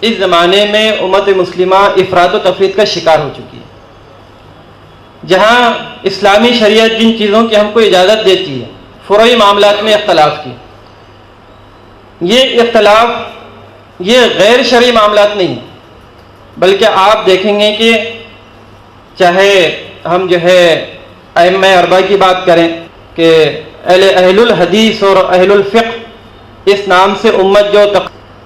اس زمانے میں امت مسلمہ افراط و تفریط کا شکار ہو چکی ہے۔ جہاں اسلامی شریعت جن چیزوں کی ہم کو اجازت دیتی ہے، فروعی معاملات میں اختلاف کی، یہ اختلاف یہ غیر شرعی معاملات نہیں، بلکہ آپ دیکھیں گے کہ چاہے ہم ائمہ اربعہ کی بات کریں کہ اہل الحدیث اور اہل الفقہ اس نام سے امت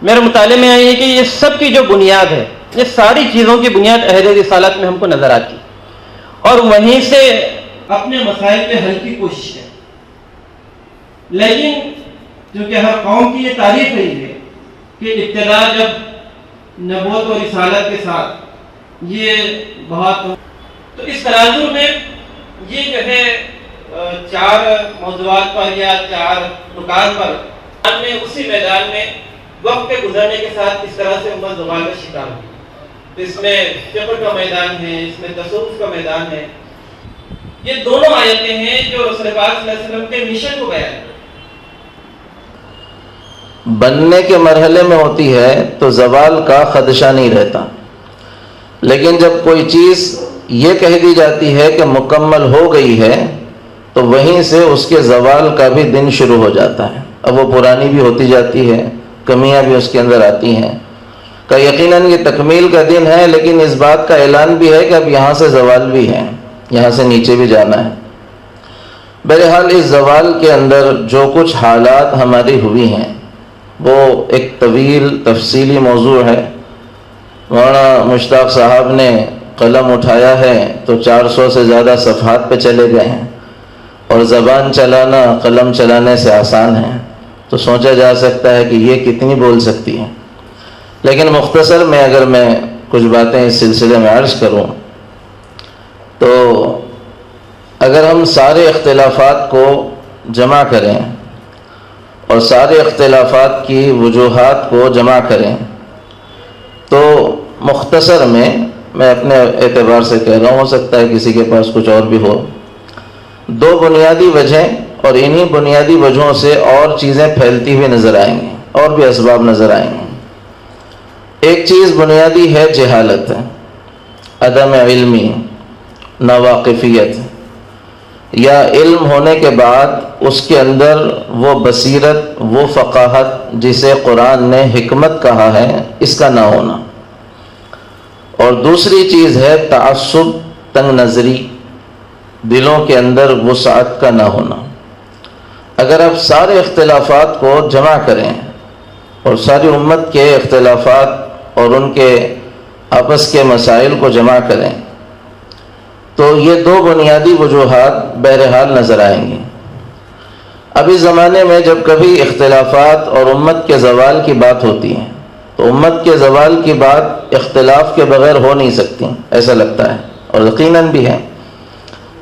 میرے مطالعے میں آئی ہے کہ یہ سب کی جو بنیاد ہے، یہ ساری چیزوں کی بنیاد اہل رسالت میں ہم کو نظر آتی ہے، اور وہیں سے اپنے مسائل کے حل کی کوشش ہے۔ لیکن چونکہ ہر قوم کی یہ تعریف رہی ہے کہ ابتدا جب نبوت اور رسالت کے ساتھ یہ بہت، تو اس تناظر میں یہ چار موضوعات پر یا چار نکات پر میں اسی میدان میں وقت کے گزرنے کے ساتھ اس طرح سے امت زوال کا شکار ہوئی۔ اس میں فقہ کا میدان ہے، اس میں تصوف کا میدان ہے۔ یہ دونوں آیتیں ہیں جو رسول پاک صلی اللہ علیہ وسلم کے مشن کو بیان کرتی ہیں۔ بننے کے مرحلے میں ہوتی ہے تو زوال کا خدشہ نہیں رہتا، لیکن جب کوئی چیز یہ کہہ دی جاتی ہے کہ مکمل ہو گئی ہے تو وہیں سے اس کے زوال کا بھی دن شروع ہو جاتا ہے۔ اب وہ پرانی بھی ہوتی جاتی ہے، کمیاں بھی اس کے اندر آتی ہیں، کہ یقیناً یہ تکمیل کا دن ہے، لیکن اس بات کا اعلان بھی ہے کہ اب یہاں سے زوال بھی ہے، یہاں سے نیچے بھی جانا ہے۔ بہرحال اس زوال کے اندر جو کچھ حالات ہماری ہوئی ہیں وہ ایک طویل تفصیلی موضوع ہے۔ مولانا مشتاق صاحب نے قلم اٹھایا ہے تو 400 سے زیادہ صفحات پہ چلے گئے ہیں، اور زبان چلانا قلم چلانے سے آسان ہے، تو سوچا جا سکتا ہے کہ یہ کتنی بول سکتی ہے۔ لیکن مختصر میں اگر میں کچھ باتیں اس سلسلے میں عرض کروں تو اگر ہم سارے اختلافات کو جمع کریں اور سارے اختلافات کی وجوہات کو جمع کریں تو مختصر میں اپنے اعتبار سے کہہ رہا ہوں، ہو سکتا ہے کسی کے پاس کچھ اور بھی ہو، دو بنیادی وجہیں، اور انہی بنیادی وجہوں سے اور چیزیں پھیلتی ہوئی نظر آئیں گی، اور بھی اسباب نظر آئیں گے۔ ایک چیز بنیادی ہے جہالت، عدم علمی، ناواقفیت، یا علم ہونے کے بعد اس کے اندر وہ بصیرت، وہ فقاہت جسے قرآن نے حکمت کہا ہے، اس کا نہ ہونا۔ اور دوسری چیز ہے تعصب، تنگ نظری، دلوں کے اندر وسعت کا نہ ہونا۔ اگر آپ سارے اختلافات کو جمع کریں اور ساری امت کے اختلافات اور ان کے آپس کے مسائل کو جمع کریں تو یہ دو بنیادی وجوہات بہرحال نظر آئیں گی۔ اب اس زمانے میں جب کبھی اختلافات اور امت کے زوال کی بات ہوتی ہے تو امت کے زوال کی بات اختلاف کے بغیر ہو نہیں سکتی، ایسا لگتا ہے، اور یقیناً بھی ہے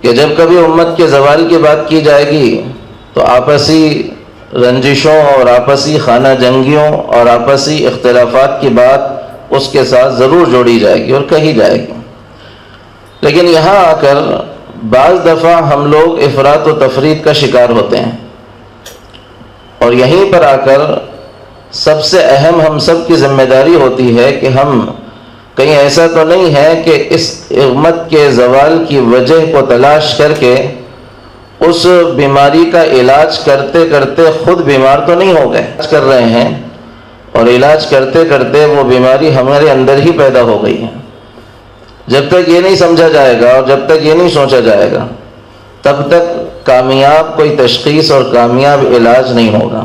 کہ جب کبھی امت کے زوال کی بات کی جائے گی تو آپسی رنجشوں اور آپسی خانہ جنگیوں اور آپسی اختلافات کی بات اس کے ساتھ ضرور جوڑی جائے گی اور کہی جائے گی۔ لیکن یہاں آ کر بعض دفعہ ہم لوگ افراط و تفریط کا شکار ہوتے ہیں، اور یہیں پر آ کر سب سے اہم ہم سب کی ذمہ داری ہوتی ہے کہ ہم کہیں ایسا تو نہیں ہے کہ اس امت کے زوال کی وجہ کو تلاش کر کے اس بیماری کا علاج کرتے کرتے خود بیمار تو نہیں ہو گئے، علاج کر رہے ہیں اور علاج کرتے کرتے وہ بیماری ہمارے اندر ہی پیدا ہو گئی ہے۔ جب تک یہ نہیں سمجھا جائے گا اور جب تک یہ نہیں سوچا جائے گا تب تک کامیاب کوئی تشخیص اور کامیاب علاج نہیں ہوگا۔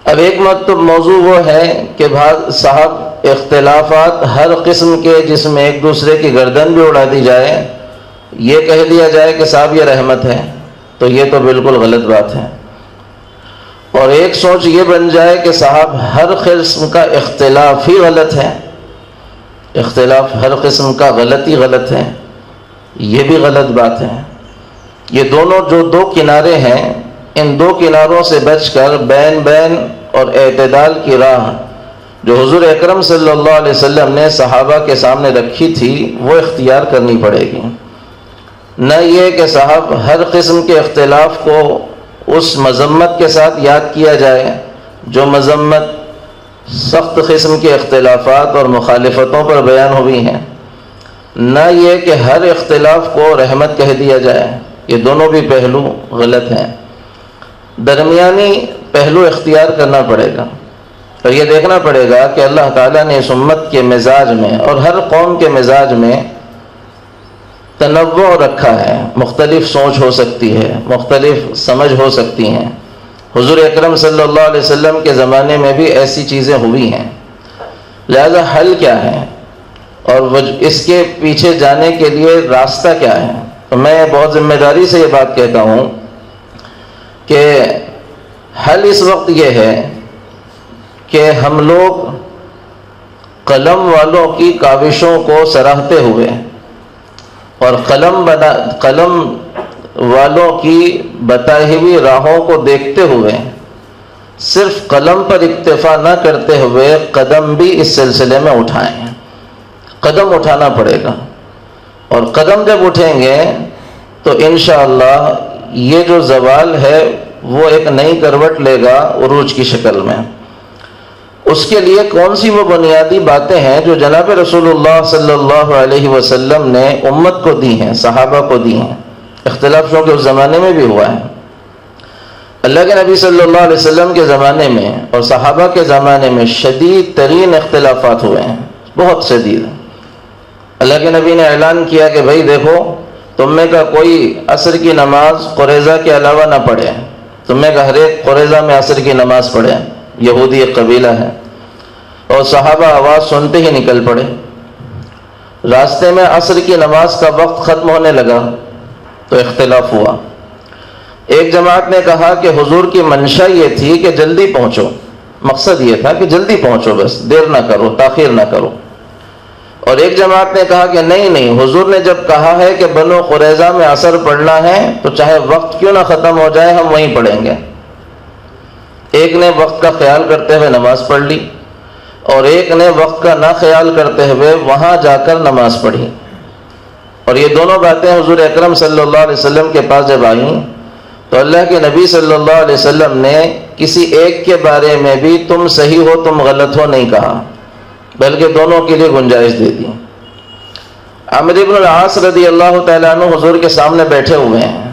اب ایک موضوع وہ ہے کہ صاحب اختلافات ہر قسم کے، جس میں ایک دوسرے کی گردن بھی اڑا دی جائے، یہ کہہ دیا جائے کہ صاحب یہ رحمت ہے، تو یہ تو بالکل غلط بات ہے۔ اور ایک سوچ یہ بن جائے کہ صاحب ہر قسم کا اختلاف ہی غلط ہے، اختلاف ہر قسم کا غلط ہی غلط ہے، یہ بھی غلط بات ہے۔ یہ دونوں جو دو کنارے ہیں، ان دو کناروں سے بچ کر بین بین اور اعتدال کی راہ جو حضور اکرم صلی اللہ علیہ وسلم نے صحابہ کے سامنے رکھی تھی وہ اختیار کرنی پڑے گی۔ نہ یہ کہ صاحب ہر قسم کے اختلاف کو اس مذمت کے ساتھ یاد کیا جائے جو مذمت سخت قسم کے اختلافات اور مخالفتوں پر بیان ہوئی ہیں، نہ یہ کہ ہر اختلاف کو رحمت کہہ دیا جائے، یہ دونوں بھی پہلو غلط ہیں۔ درمیانی پہلو اختیار کرنا پڑے گا، اور یہ دیکھنا پڑے گا کہ اللہ تعالیٰ نے اس امت کے مزاج میں اور ہر قوم کے مزاج میں تنوع رکھا ہے، مختلف سوچ ہو سکتی ہے، مختلف سمجھ ہو سکتی ہیں۔ حضور اکرم صلی اللہ علیہ وسلم کے زمانے میں بھی ایسی چیزیں ہوئی ہیں، لہذا حل کیا ہے اور اس کے پیچھے جانے کے لیے راستہ کیا ہے؟ تو میں بہت ذمہ داری سے یہ بات کہتا ہوں کہ حل اس وقت یہ ہے کہ ہم لوگ قلم والوں کی کاوشوں کو سراہتے ہوئے اور قلم والوں کی بتائی ہوئی راہوں کو دیکھتے ہوئے صرف قلم پر اکتفا نہ کرتے ہوئے قدم بھی اس سلسلے میں اٹھائیں۔ قدم اٹھانا پڑے گا، اور قدم جب اٹھیں گے تو انشاءاللہ یہ جو زوال ہے وہ ایک نئی کروٹ لے گا عروج کی شکل میں۔ اس کے لیے کون سی وہ بنیادی باتیں ہیں جو جناب رسول اللہ صلی اللہ علیہ وسلم نے امت کو دی ہیں، صحابہ کو دی ہیں؟ اختلاف جو کہ اس زمانے میں بھی ہوا ہے، اللہ کے نبی صلی اللہ علیہ وسلم کے زمانے میں اور صحابہ کے زمانے میں شدید ترین اختلافات ہوئے ہیں، بہت شدید۔ اللہ کے نبی نے اعلان کیا کہ بھائی دیکھو، تم میں کا کوئی عصر کی نماز قریظہ کے علاوہ نہ پڑھے، تم میں کا ہر ایک قریظہ میں عصر کی نماز پڑھے، یہودی ایک قبیلہ ہے۔ اور صحابہ آواز سنتے ہی نکل پڑے۔ راستے میں عصر کی نماز کا وقت ختم ہونے لگا تو اختلاف ہوا۔ ایک جماعت نے کہا کہ حضور کی منشا یہ تھی کہ جلدی پہنچو، مقصد یہ تھا کہ جلدی پہنچو، بس دیر نہ کرو، تاخیر نہ کرو۔ اور ایک جماعت نے کہا کہ نہیں، حضور نے جب کہا ہے کہ بنو قریظہ میں عصر پڑھنا ہے تو چاہے وقت کیوں نہ ختم ہو جائے ہم وہیں پڑھیں گے۔ ایک نے وقت کا خیال کرتے ہوئے نماز پڑھ لی، اور ایک نے وقت کا نہ خیال کرتے ہوئے وہاں جا کر نماز پڑھی۔ اور یہ دونوں باتیں حضور اکرم صلی اللہ علیہ وسلم کے پاس جب آئیں تو اللہ کے نبی صلی اللہ علیہ وسلم نے کسی ایک کے بارے میں بھی تم صحیح ہو تم غلط ہو نہیں کہا، بلکہ دونوں کے لیے گنجائش دے دی۔ عمرو بن العاص رضی اللہ تعالیٰ عنہ حضور کے سامنے بیٹھے ہوئے ہیں۔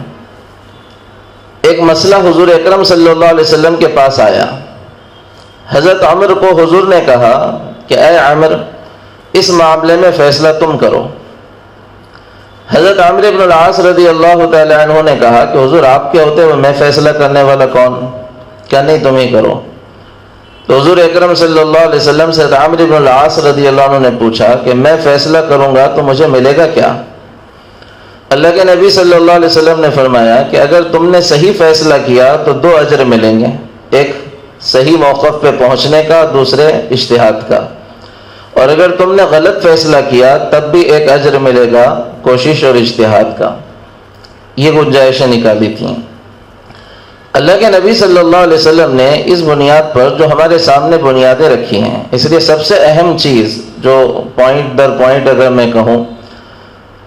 ایک مسئلہ حضور اکرم صلی اللہ علیہ وسلم کے پاس آیا۔ حضرت عمر کو حضور نے کہا کہ اے عمر، اس معاملے میں فیصلہ تم کرو۔ حضرت عمرو بن العاص رضی اللہ تعالیٰ عنہ نے کہا کہ حضور آپ کے ہوتے ہوئے میں فیصلہ کرنے والا کون؟ کیا نہیں تم ہی کرو؟ تو حضور اکرم صلی اللہ علیہ وسلم سے عمرو بن العاص رضی اللہ عنہ نے پوچھا کہ میں فیصلہ کروں گا تو مجھے ملے گا کیا؟ اللہ کے نبی صلی اللہ علیہ وسلم نے فرمایا کہ اگر تم نے صحیح فیصلہ کیا تو 2 اجر ملیں گے، ایک صحیح موقف پہ پہنچنے کا، دوسرے اجتہاد کا۔ اور اگر تم نے غلط فیصلہ کیا تب بھی 1 اجر ملے گا، کوشش اور اجتہاد کا۔ یہ گنجائشیں نکالی تھیں۔ اللہ کے نبی صلی اللہ علیہ وسلم نے اس بنیاد پر جو ہمارے سامنے بنیادیں رکھی ہیں، اس لیے سب سے اہم چیز جو پوائنٹ در پوائنٹ اگر میں کہوں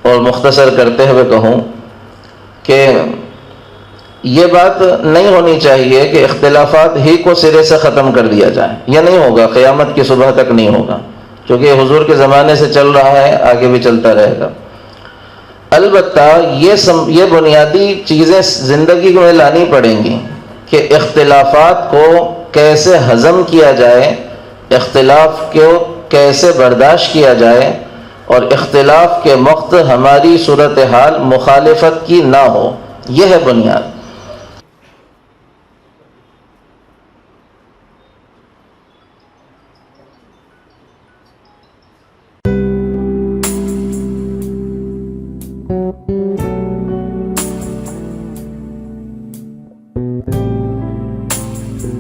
اور مختصر کرتے ہوئے کہوں کہ یہ بات نہیں ہونی چاہیے کہ اختلافات ہی کو سرے سے ختم کر دیا جائے، یہ نہیں ہوگا، قیامت کی صبح تک نہیں ہوگا، کیونکہ حضور کے زمانے سے چل رہا ہے، آگے بھی چلتا رہے گا۔ البتہ یہ بنیادی چیزیں زندگی میں لانی پڑیں گی کہ اختلافات کو کیسے ہضم کیا جائے، اختلاف کو کیسے برداشت کیا جائے، اور اختلاف کے وقت ہماری صورتحال مخالفت کی نہ ہو، یہ ہے بنیاد۔